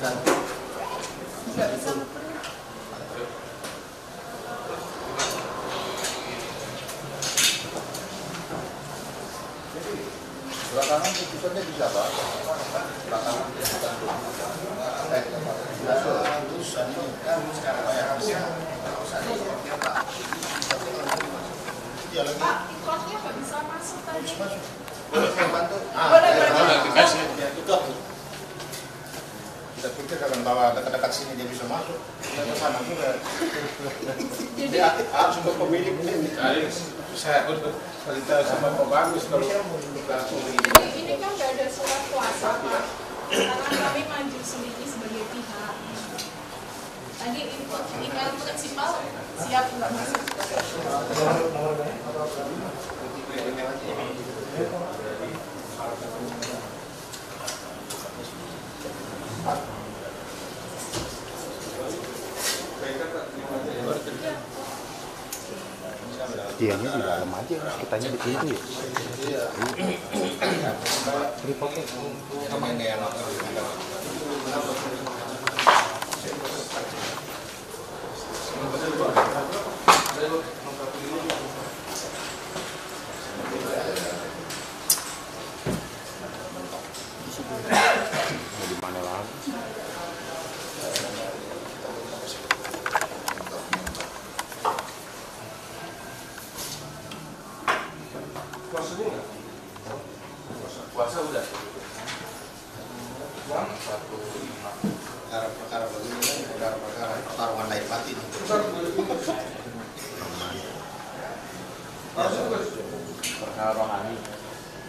Nggak bisa belakangan putusannya bisa Pak. Belakangan putusan putusan ini kan sekarang harusnya Pak, iklannya nggak bisa masuk tadi. boleh saya bantu? Boleh. Kita pikir kalau bawa dekat-dekat sini dia bisa masuk, kita ke sana juga. Jadi Harus untuk pemilik ini. Saya cerita sama Pak Bagus kalau ini kan nggak ada surat kuasa Pak, karena kami maju sendiri sebagai pihak. Tadi input email prinsipal siap nggak masuk? Dianya di dalam aja, kitanya di pintu ya. Iya. Tripodnya Sama ini yang mau di mana lagi? puasa udah. perkara-perkara begini kan perkara-perkara pertarungan lahir batin. Perkara rohani.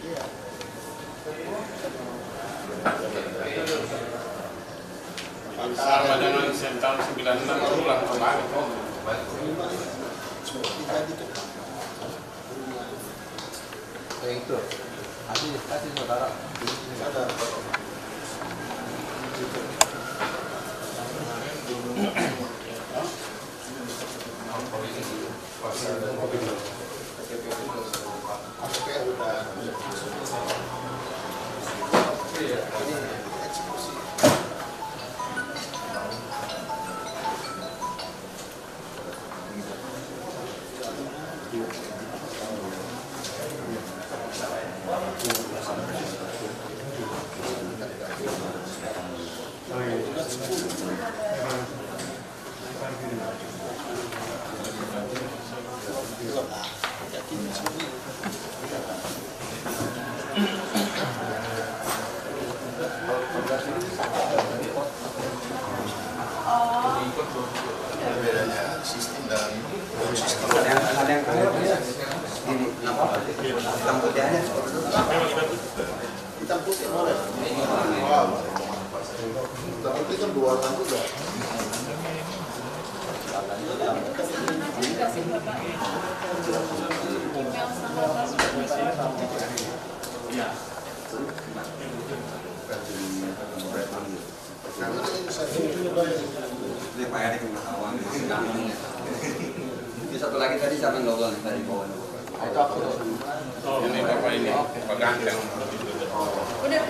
Iya. Sama dengan tahun 96 berulang kembali. Kayak itu. Kasih saudara. Ada. Bedanya sistem dan sistem. Ada yang gini, hitam putihnya seperti itu. Hitam putih boleh. Wow. Hitam putih kan dua warna juga. Kasih Bapak email sama password. Iya. Ini Pak Erik yang awal ini. Satu lagi tadi siapa yang logo nih tadi bawah? Oh, ini Bapak ini, Pak Ganteng. Udah.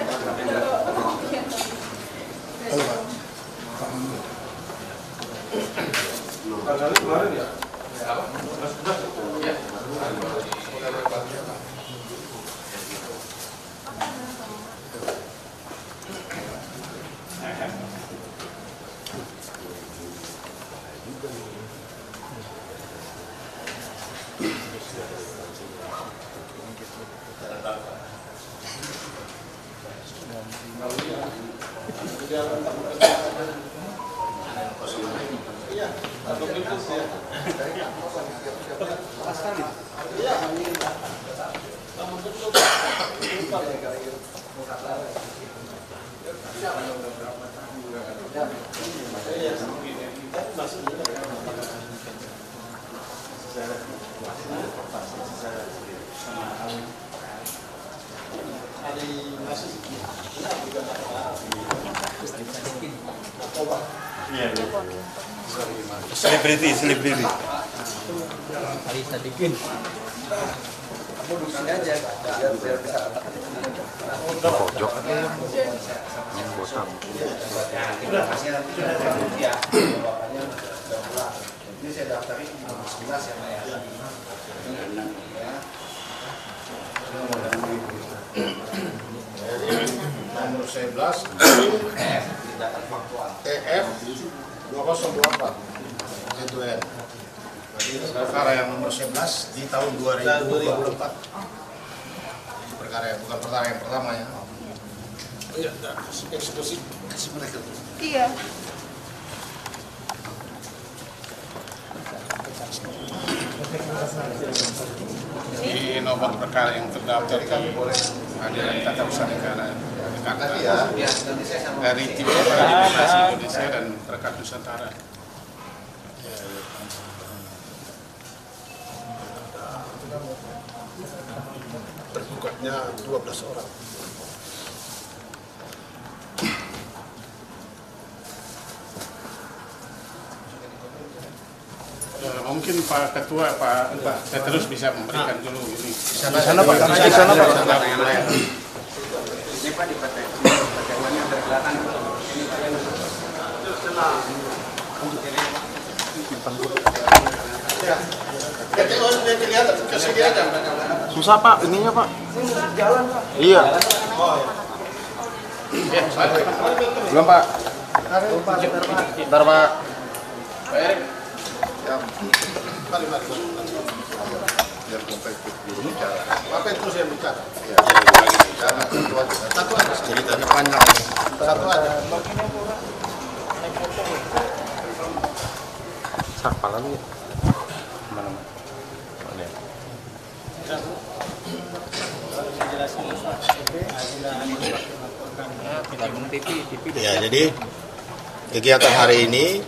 Kemarin ya? Apa? Ya. Selebriti. Ali Sadikin. Sini aja, biar bisa Pojok yang botak. Ini saya daftarin nomor 11 ya, Pak ya. Jadi nomor 11 EF 2024 itu N. Berarti ini perkara yang nomor 11 di tahun 2024. Perkara yang bukan perkara yang pertama ya. Iya, eksekusi mereka. Iya. Ini nomor perkara yang terdaftar di Pengadilan Tata Usaha Negara Jakarta dari tim Demokrasi Indonesia dan Perkat Nusantara. Tergugaknya 12 orang. Mungkin Pak Ketua, Pak Petrus bisa memberikan dulu ini. Di sana Pak. Di sana Pak. ini Pak di PT-nya yang dari belakang. Ya. Ketika sudah kelihatan ke sini aja. Susah Pak, ininya Pak. Jalan Pak. Iya. Belum Pak. Bentar Pak. Ya. Mari. Biar komplek dulu bicara. Apa itu saya bicara? Ya. Satu aja. Ceritanya panjang. Satu aja. Siapa lagi? Mana? Mana? Ya, jadi kegiatan hari ini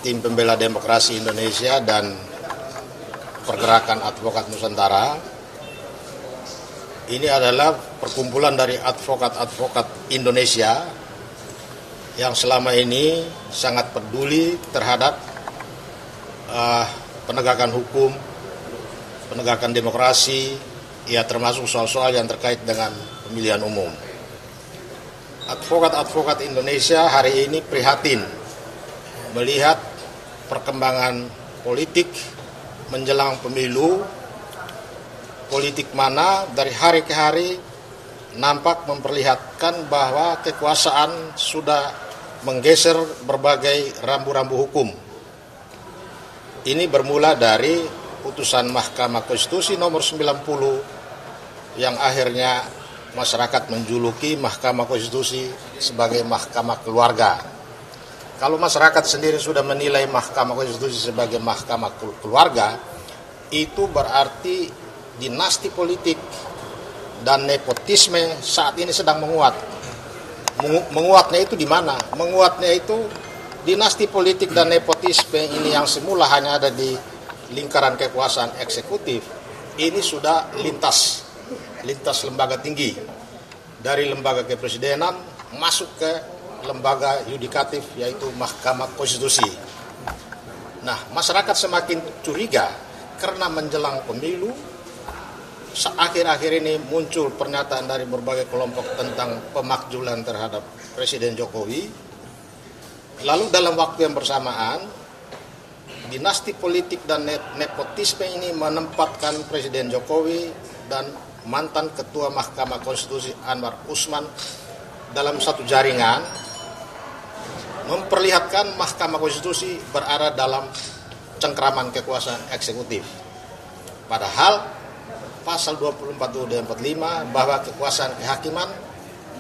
tim pembela demokrasi Indonesia dan Pergerakan Advokat Nusantara ini adalah perkumpulan dari advokat-advokat Indonesia yang selama ini sangat peduli terhadap penegakan hukum, penegakan demokrasi, ya termasuk soal-soal yang terkait dengan pemilihan umum. Advokat-advokat Indonesia hari ini prihatin melihat perkembangan politik menjelang pemilu, politik mana dari hari ke hari nampak memperlihatkan bahwa kekuasaan sudah menggeser berbagai rambu-rambu hukum. Ini bermula dari putusan Mahkamah Konstitusi nomor 90 yang akhirnya masyarakat menjuluki Mahkamah Konstitusi sebagai Mahkamah Keluarga. Kalau masyarakat sendiri sudah menilai Mahkamah Konstitusi sebagai Mahkamah Keluarga, itu berarti dinasti politik dan nepotisme saat ini sedang menguat. Menguatnya itu di mana? Menguatnya itu dinasti politik dan nepotisme ini yang semula hanya ada di lingkaran kekuasaan eksekutif, ini sudah lintas lembaga tinggi, dari lembaga kepresidenan masuk ke lembaga yudikatif, yaitu Mahkamah Konstitusi. Nah, masyarakat semakin curiga karena menjelang pemilu, akhir-akhir ini muncul pernyataan dari berbagai kelompok tentang pemakzulan terhadap Presiden Jokowi. Lalu dalam waktu yang bersamaan, dinasti politik dan nepotisme ini menempatkan Presiden Jokowi dan mantan Ketua Mahkamah Konstitusi Anwar Usman dalam satu jaringan, memperlihatkan Mahkamah Konstitusi berada dalam cengkraman kekuasaan eksekutif. Padahal pasal 24 UUD 45 bahwa kekuasaan kehakiman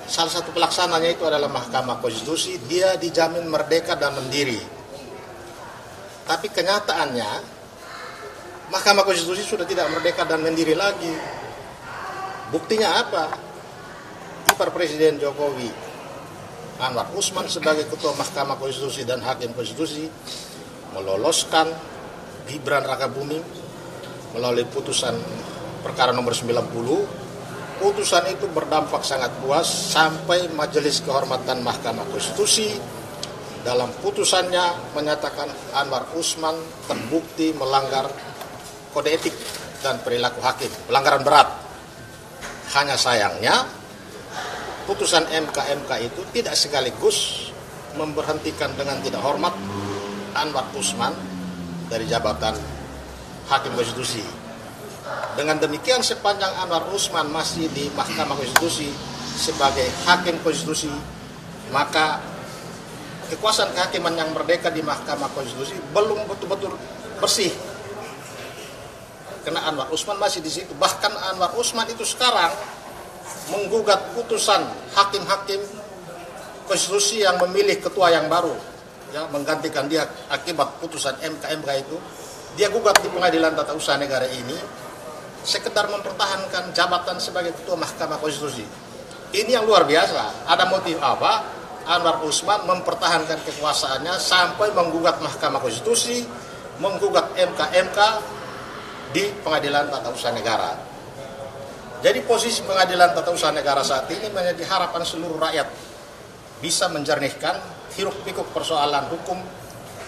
salah satu pelaksananya itu adalah Mahkamah Konstitusi, dia dijamin merdeka dan mandiri. Tapi kenyataannya Mahkamah Konstitusi sudah tidak merdeka dan mandiri lagi. Buktinya apa? Ipar Presiden Jokowi Anwar Usman sebagai Ketua Mahkamah Konstitusi dan Hakim Konstitusi meloloskan Gibran Rakabuming melalui putusan perkara nomor 90. Putusan itu berdampak sangat luas sampai Majelis Kehormatan Mahkamah Konstitusi dalam putusannya menyatakan Anwar Usman terbukti melanggar kode etik dan perilaku hakim, pelanggaran berat. Hanya sayangnya putusan MK itu tidak sekaligus memberhentikan dengan tidak hormat Anwar Usman dari jabatan Hakim Konstitusi. Dengan demikian sepanjang Anwar Usman masih di Mahkamah Konstitusi sebagai Hakim Konstitusi, maka kekuasaan kehakiman yang merdeka di Mahkamah Konstitusi belum betul-betul bersih. Karena Anwar Usman masih di situ. Bahkan Anwar Usman itu sekarang menggugat putusan hakim-hakim konstitusi yang memilih ketua yang baru, ya, menggantikan dia akibat putusan MK itu. Dia gugat di Pengadilan Tata Usaha Negara ini sekedar mempertahankan jabatan sebagai ketua Mahkamah Konstitusi. Ini yang luar biasa. Ada motif apa? Anwar Usman mempertahankan kekuasaannya sampai menggugat Mahkamah Konstitusi, menggugat MK di Pengadilan Tata Usaha Negara. Jadi posisi Pengadilan Tata Usaha Negara saat ini menjadi harapan seluruh rakyat bisa menjernihkan hiruk-pikuk persoalan hukum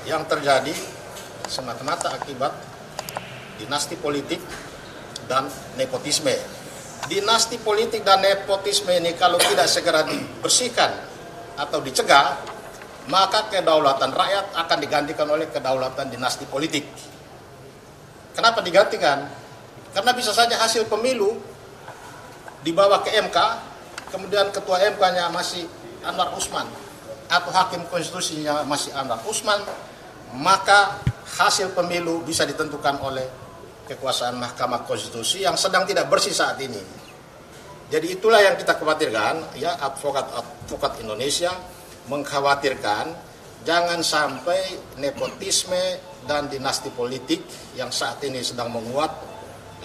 yang terjadi semata-mata akibat dinasti politik dan nepotisme. Dinasti politik dan nepotisme ini kalau tidak segera dibersihkan atau dicegah, maka kedaulatan rakyat akan digantikan oleh kedaulatan dinasti politik. Kenapa digantikan? Karena bisa saja hasil pemilu dibawa ke MK, kemudian ketua MK-nya masih Anwar Usman, atau hakim konstitusinya masih Anwar Usman, maka hasil pemilu bisa ditentukan oleh kekuasaan Mahkamah Konstitusi yang sedang tidak bersih saat ini. Jadi itulah yang kita khawatirkan, ya, advokat Indonesia mengkhawatirkan jangan sampai nepotisme dan dinasti politik yang saat ini sedang menguat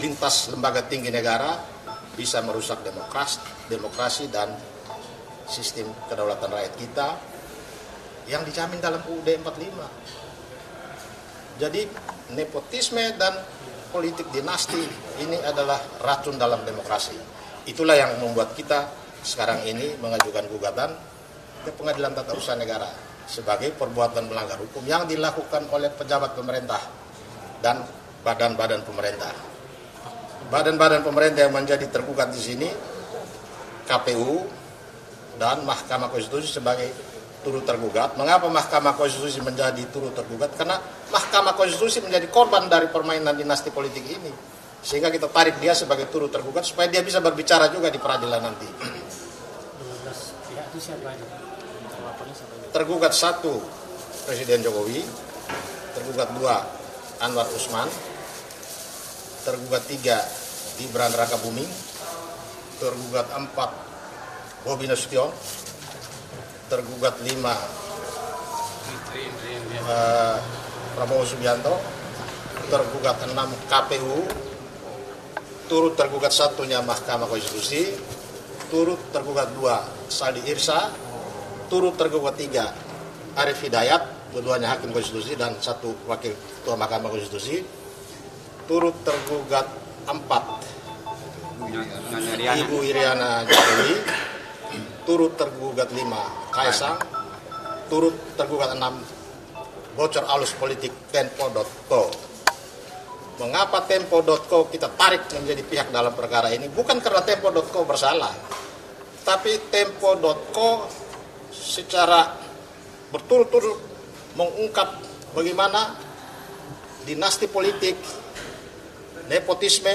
lintas lembaga tinggi negara bisa merusak demokrasi dan sistem kedaulatan rakyat kita yang dijamin dalam UUD 45. Jadi nepotisme dan politik dinasti ini adalah racun dalam demokrasi. Itulah yang membuat kita sekarang ini mengajukan gugatan ke Pengadilan Tata Usaha Negara sebagai perbuatan melanggar hukum yang dilakukan oleh pejabat pemerintah dan badan-badan pemerintah. Badan-badan pemerintah yang menjadi tergugat di sini KPU dan Mahkamah Konstitusi sebagai turut tergugat. Mengapa Mahkamah Konstitusi menjadi turut tergugat? Karena Mahkamah Konstitusi menjadi korban dari permainan dinasti politik ini. Sehingga kita tarik dia sebagai turut tergugat supaya dia bisa berbicara juga di peradilan nanti. 12 pihak itu siapa aja? Tergugat 1 Presiden Jokowi, tergugat 2 Anwar Usman, tergugat 3 Gibran Rakabuming, tergugat 4 Bobi Nasution, tergugat 5 Prabowo Subianto, tergugat 6 KPU, turut tergugat 1-nya Mahkamah Konstitusi, turut tergugat 2 Saldi Irsa, turut tergugat 3 Arief Hidayat, dua-duanya Hakim Konstitusi dan 1 Wakil Ketua Mahkamah Konstitusi, turut tergugat 4 Ibu Iriana Jokowi, turut tergugat 5 Kaisang, turut tergugat 6 bocor alus politik Tempo.co. Mengapa Tempo.co kita tarik menjadi pihak dalam perkara ini? Bukan karena Tempo.co bersalah, tapi Tempo.co secara berturut-turut mengungkap bagaimana dinasti politik, nepotisme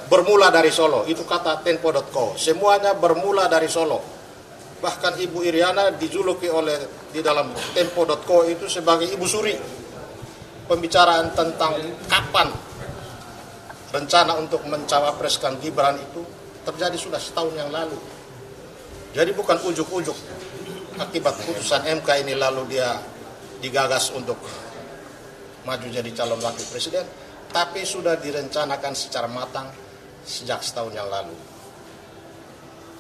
bermula dari Solo. Itu kata Tempo.co. Semuanya bermula dari Solo. Bahkan Ibu Iriana dijuluki di dalam Tempo.co itu sebagai Ibu Suri. Pembicaraan tentang kapan rencana untuk mencawapreskan Gibran itu terjadi sudah setahun yang lalu. Jadi bukan ujuk-ujuk akibat putusan MK ini lalu dia digagas untuk maju jadi calon wakil presiden, tapi sudah direncanakan secara matang sejak setahun yang lalu.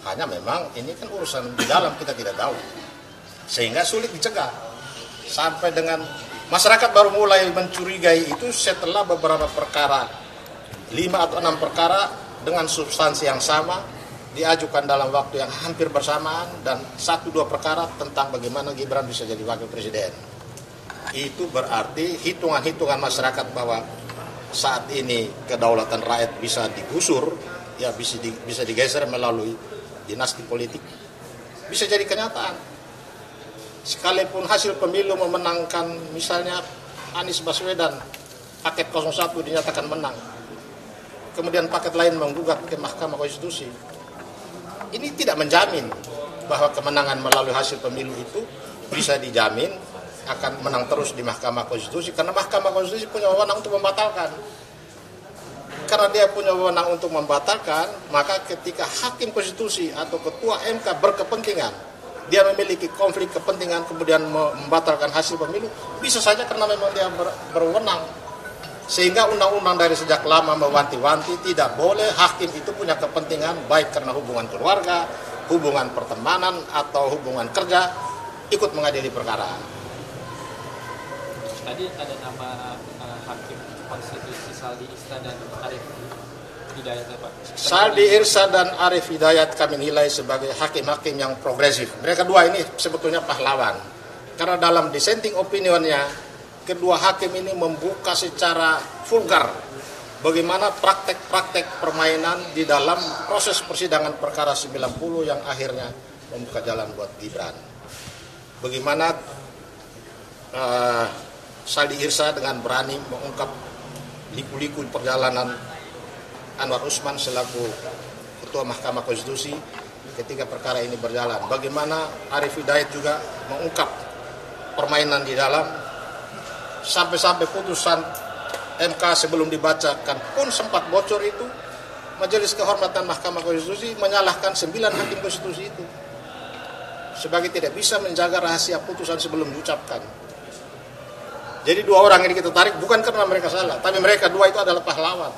Hanya memang ini kan urusan di dalam kita tidak tahu, sehingga sulit dicegah. Sampai dengan masyarakat baru mulai mencurigai itu setelah beberapa perkara, 5 atau 6 perkara dengan substansi yang sama diajukan dalam waktu yang hampir bersamaan, dan 1-2 perkara tentang bagaimana Gibran bisa jadi wakil presiden. Itu berarti hitungan-hitungan masyarakat bahwa saat ini kedaulatan rakyat bisa digusur, ya bisa digeser melalui dinasti politik, bisa jadi kenyataan. Sekalipun hasil pemilu memenangkan misalnya Anies Baswedan, paket 01 dinyatakan menang, kemudian paket lain menggugat ke Mahkamah Konstitusi, ini tidak menjamin bahwa kemenangan melalui hasil pemilu itu bisa dijamin akan menang terus di Mahkamah Konstitusi, karena Mahkamah Konstitusi punya wewenang untuk membatalkan. Karena dia punya wewenang untuk membatalkan, maka ketika hakim konstitusi atau ketua MK berkepentingan, dia memiliki konflik kepentingan kemudian membatalkan hasil pemilu, bisa saja karena memang dia berwenang. Sehingga undang-undang dari sejak lama mewanti-wanti tidak boleh hakim itu punya kepentingan baik karena hubungan keluarga, hubungan pertemanan atau hubungan kerja ikut mengadili perkara. Tadi ada nama hakim konstitusi Saldi Irsa dan Arif Hidayat, Pak. Saldi Irsa dan Arif Hidayat kami nilai sebagai hakim-hakim yang progresif. Mereka dua ini sebetulnya pahlawan. Karena dalam dissenting opinionnya, kedua hakim ini membuka secara vulgar bagaimana praktek-praktek permainan di dalam proses persidangan perkara 90 yang akhirnya membuka jalan buat Gibran. Bagaimana Saldi Irsa dengan berani mengungkap liku-liku perjalanan Anwar Usman selaku Ketua Mahkamah Konstitusi ketika perkara ini berjalan. Bagaimana Arif Hidayat juga mengungkap permainan di dalam, sampai-sampai putusan MK sebelum dibacakan pun sempat bocor itu. Majelis Kehormatan Mahkamah Konstitusi menyalahkan 9 hakim konstitusi itu sebagai tidak bisa menjaga rahasia putusan sebelum diucapkan. Jadi dua orang ini kita tarik bukan karena mereka salah, tapi mereka dua itu adalah pahlawan.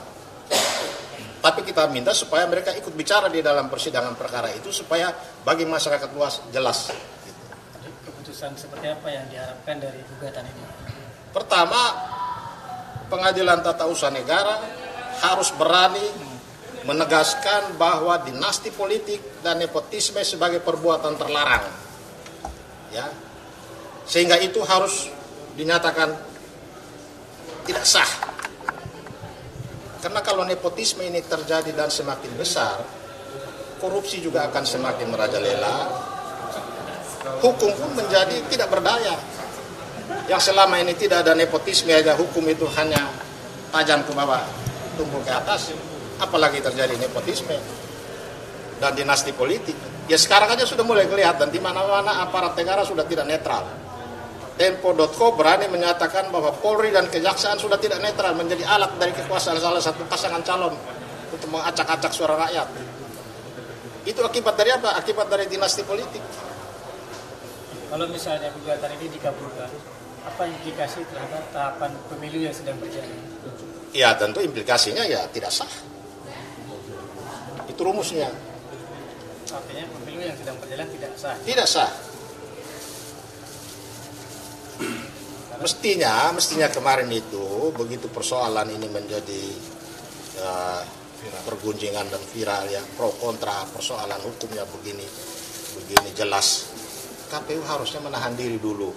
Tapi kita minta supaya mereka ikut bicara di dalam persidangan perkara itu supaya bagi masyarakat luas jelas. Jadi keputusan seperti apa yang diharapkan dari gugatan ini? Pertama, Pengadilan Tata Usaha Negara harus berani menegaskan bahwa dinasti politik dan nepotisme sebagai perbuatan terlarang. Ya. Sehingga itu harus dinyatakan tidak sah. Karena kalau nepotisme ini terjadi dan semakin besar, korupsi juga akan semakin merajalela, hukum pun menjadi tidak berdaya. Yang selama ini tidak ada nepotisme aja, hukum itu hanya tajam ke bawah, tumbuh ke atas, apalagi terjadi nepotisme dan dinasti politik. Ya sekarang aja sudah mulai kelihatan di mana-mana aparat negara sudah tidak netral. Tempo.co berani menyatakan bahwa Polri dan Kejaksaan sudah tidak netral, menjadi alat dari kekuasaan salah satu pasangan calon untuk mengacak-acak suara rakyat. Itu akibat dari apa? Akibat dari dinasti politik. Kalau misalnya gugatan ini dikabulkan, apa implikasi terhadap tahapan pemilu yang sedang berjalan? Ya tentu implikasinya ya tidak sah. Itu rumusnya. Artinya pemilu yang sedang berjalan tidak sah. Tidak sah. Mestinya kemarin itu begitu persoalan ini menjadi pergunjingan dan viral ya, pro kontra persoalan hukumnya begini jelas, KPU harusnya menahan diri dulu.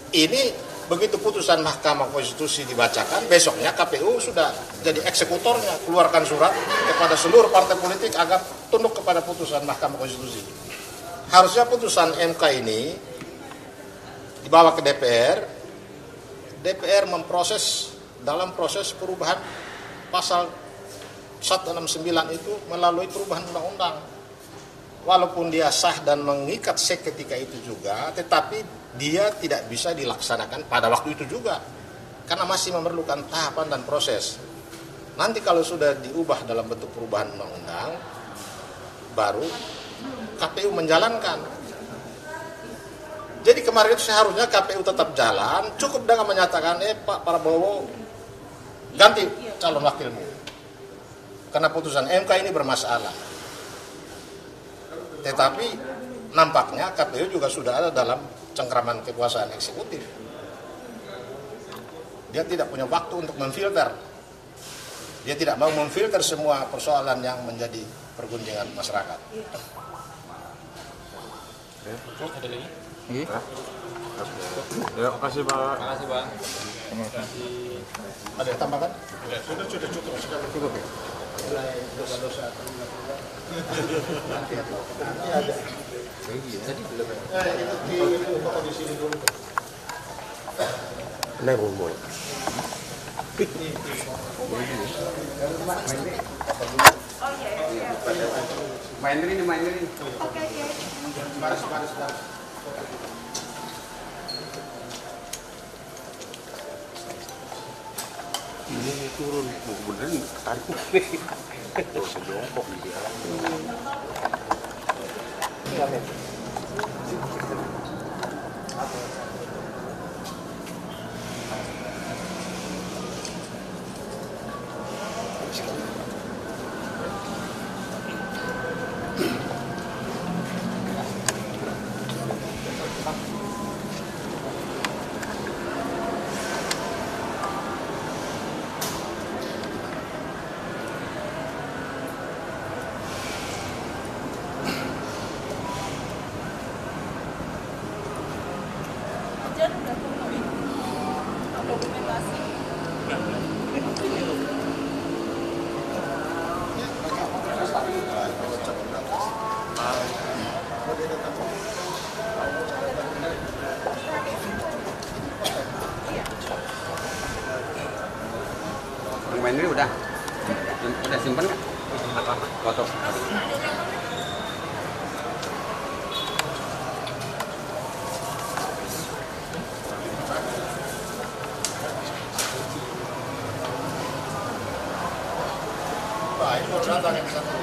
Ini begitu putusan Mahkamah Konstitusi dibacakan, besoknya KPU sudah jadi eksekutornya, keluarkan surat kepada seluruh partai politik agar tunduk kepada putusan Mahkamah Konstitusi. Harusnya putusan MK ini dibawa ke DPR memproses dalam proses perubahan pasal 169 itu melalui perubahan undang-undang. Walaupun dia sah dan mengikat seketika itu juga, tetapi dia tidak bisa dilaksanakan pada waktu itu juga karena masih memerlukan tahapan dan proses. Nanti kalau sudah diubah dalam bentuk perubahan undang-undang, baru KPU menjalankan. Jadi kemarin itu seharusnya KPU tetap jalan, cukup dengan menyatakan, Pak Prabowo ganti calon wakilmu. Karena putusan MK ini bermasalah. Tetapi nampaknya KPU juga sudah ada dalam cengkraman kekuasaan eksekutif. Dia tidak punya waktu untuk memfilter. Dia tidak mau memfilter semua persoalan yang menjadi pergunjingan masyarakat. Ada lagi? Ya, makasih Pak. Makasih Bang. Ada tambahan? Ya, sudah cukup sekali. Cukup ya? Dosa-dosa. Nanti ada. Tadi belum. Itu foto di sini dulu. Ini ngomong. Main ini. Baris. Ini turun, beneran tarik nih. Tuh sejongkok dia. Hujan udah penuh dokumentasi. Main ini udah simpen nggak? Foto. Ini baru datang yang satu.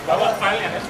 Bawa filenya ya.